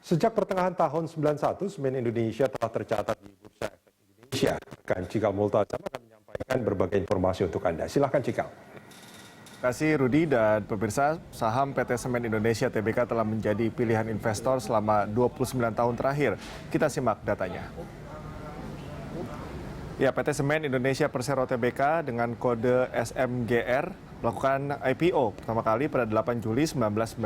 Sejak pertengahan tahun 91, semen Indonesia telah tercatat di Bursa Efek Indonesia. Rekan Cikal Multazam akan menyampaikan berbagai informasi untuk Anda. Silahkan Cikal. Terima kasih Rudi dan pemirsa, saham PT Semen Indonesia Tbk telah menjadi pilihan investor selama 29 tahun terakhir. Kita simak datanya. Ya, PT Semen Indonesia Persero Tbk dengan kode SMGR melakukan IPO pertama kali pada 8 Juli 1991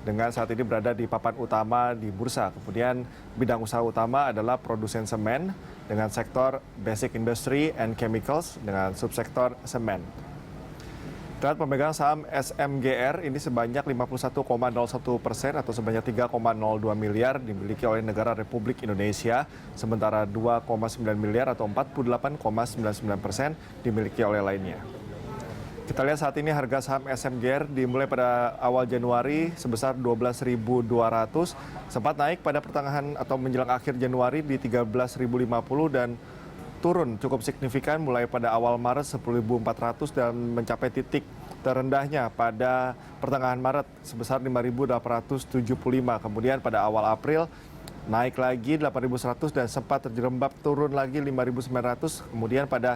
dengan saat ini berada di papan utama di bursa. Kemudian bidang usaha utama adalah produsen semen dengan sektor basic industry and chemicals dengan subsektor semen. Dan pemegang saham SMGR ini sebanyak 51,01% atau sebanyak 3,02 miliar dimiliki oleh negara Republik Indonesia, sementara 2,9 miliar atau 48,99% dimiliki oleh lainnya. Kita lihat saat ini harga saham SMGR dimulai pada awal Januari sebesar 12.200, sempat naik pada pertengahan atau menjelang akhir Januari di 13.050 dan turun cukup signifikan mulai pada awal Maret 10.400 dan mencapai titik terendahnya pada pertengahan Maret sebesar 5.875. Kemudian pada awal April naik lagi 8.100 dan sempat terjerembab turun lagi 5.900. Kemudian pada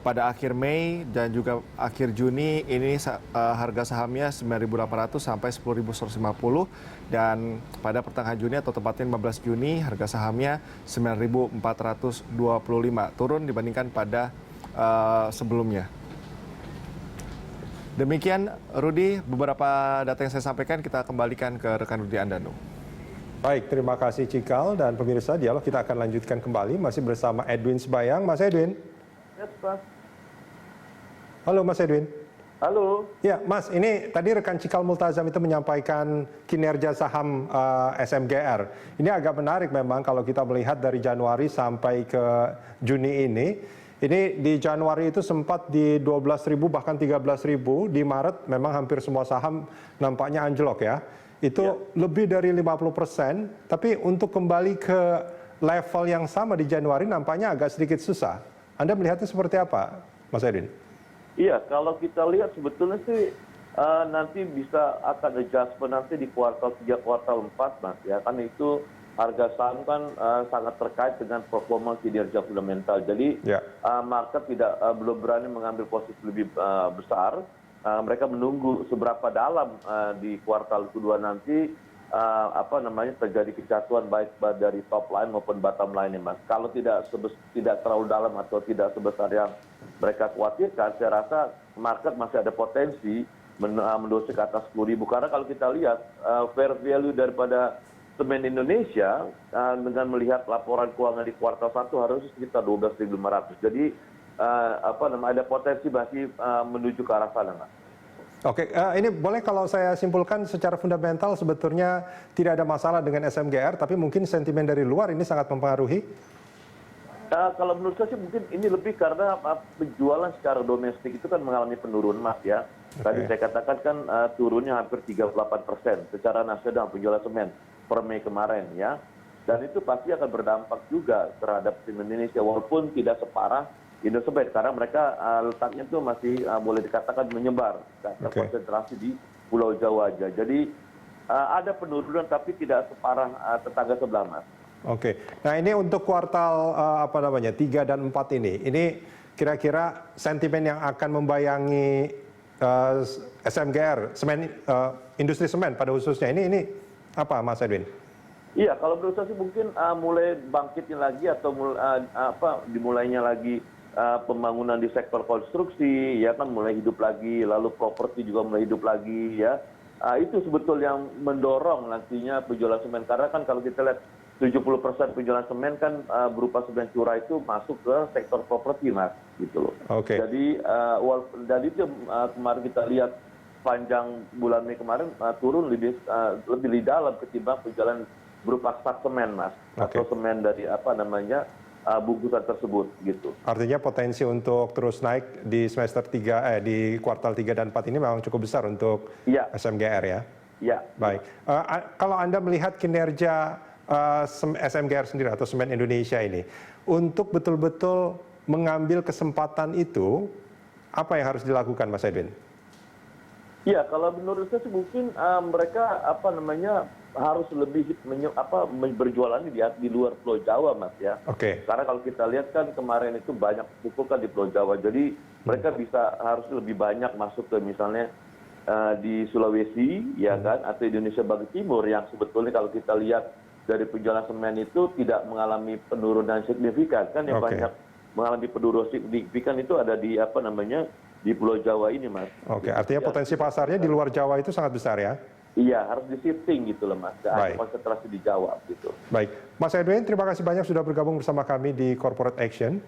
akhir Mei dan juga akhir Juni ini harga sahamnya 9.800 sampai 10.150 dan pada pertengahan Juni atau tepatnya 15 Juni harga sahamnya 9.425 turun dibandingkan pada sebelumnya. Demikian Rudi, beberapa data yang saya sampaikan kita kembalikan ke rekan Rudi Andanu. Baik, terima kasih Cikal dan pemirsa, dialog kita akan lanjutkan kembali masih bersama Edwin Sebayang. Mas Edwin. Ya, Pak. Halo Mas Edwin. Halo. Ya Mas, ini tadi rekan Cikal Multazam itu menyampaikan kinerja saham SMGR. Ini agak menarik memang kalau kita melihat dari Januari sampai ke Juni ini. Ini di Januari itu sempat di 12.000 bahkan 13.000. Di Maret memang hampir semua saham nampaknya anjlok ya. Itu lebih dari 50%. Tapi untuk kembali ke level yang sama di Januari nampaknya agak sedikit susah. Anda melihatnya seperti apa, Mas Edwin? Iya, kalau kita lihat sebetulnya sih nanti bisa akan adjustment nanti di kuartal 3, kuartal 4, Mas. Ya kan itu harga saham kan sangat terkait dengan performa kinerja fundamental. Jadi market belum berani mengambil posisi lebih besar. Mereka menunggu seberapa dalam di kuartal kedua nanti terjadi kejatuhan baik dari top line maupun bottom line, Mas. Kalau tidak terlalu dalam atau tidak sebesar yang mereka khawatirkan, saya rasa market masih ada potensi mendosik ke atas 10.000. Karena kalau kita lihat fair value daripada semen Indonesia dengan melihat laporan keuangan di kuartal 1 harusnya sekitar 12.500. Jadi ada potensi masih menuju ke arah sana, Mas. Oke, ini boleh kalau saya simpulkan secara fundamental sebetulnya tidak ada masalah dengan SMGR, tapi mungkin sentimen dari luar ini sangat mempengaruhi? Kalau menurut saya sih mungkin ini lebih karena penjualan secara domestik itu kan mengalami penurunan, Mas ya. Tadi saya katakan kan turunnya hampir 38% secara nasional penjualan semen per Mei kemarin ya. Dan itu pasti akan berdampak juga terhadap semen Indonesia walaupun tidak separah Indosemen karena mereka letaknya itu masih boleh dikatakan menyebar, konsentrasi di Pulau Jawa aja. Jadi ada penurunan tapi tidak separah tetangga sebelah, Mas. Oke, nah ini untuk kuartal 3 dan 4 ini kira-kira sentimen yang akan membayangi SMGR, semen, industri semen pada khususnya ini apa, Mas Edwin? Iya, kalau menurut saya sih mungkin mulai bangkitnya lagi atau dimulainya lagi pembangunan di sektor konstruksi, ya kan mulai hidup lagi, lalu properti juga mulai hidup lagi, ya. Itu sebetulnya yang mendorong nantinya penjualan semen karena kan kalau kita lihat 70% penjualan semen kan berupa semen curah itu masuk ke sektor properti, Mas, gitu loh. Jadi dari itu kemarin kita lihat panjang bulan Mei kemarin turun lebih dalam ketimbang penjualan berupa sak semen, Mas, atau semen dari bungkusan tersebut gitu. Artinya potensi untuk terus naik di semester 3 di kuartal 3 dan 4 ini memang cukup besar untuk SMGR ya. Iya. Baik. Kalau Anda melihat kinerja SMGR sendiri atau Semen Indonesia ini untuk betul-betul mengambil kesempatan itu, apa yang harus dilakukan, Mas Edwin? Iya, kalau menurut saya sih mungkin mereka harus lebih berjualan di luar Pulau Jawa, Mas ya. Oke. Karena kalau kita lihat kan kemarin itu banyak pupuk kan di Pulau Jawa, jadi mereka harus lebih banyak masuk ke misalnya di Sulawesi, ya kan, atau Indonesia bagian timur yang sebetulnya kalau kita lihat dari penjualan semen itu tidak mengalami penurunan signifikan, kan yang banyak mengalami penurunan signifikan itu ada di di Pulau Jawa ini, Mas. Oke, artinya potensi pasarnya di luar Jawa itu sangat besar ya? Iya, harus di-shifting gitu loh, Mas. Ada konsentrasi di Jawa gitu. Baik, Mas Edwin, terima kasih banyak sudah bergabung bersama kami di Corporate Action.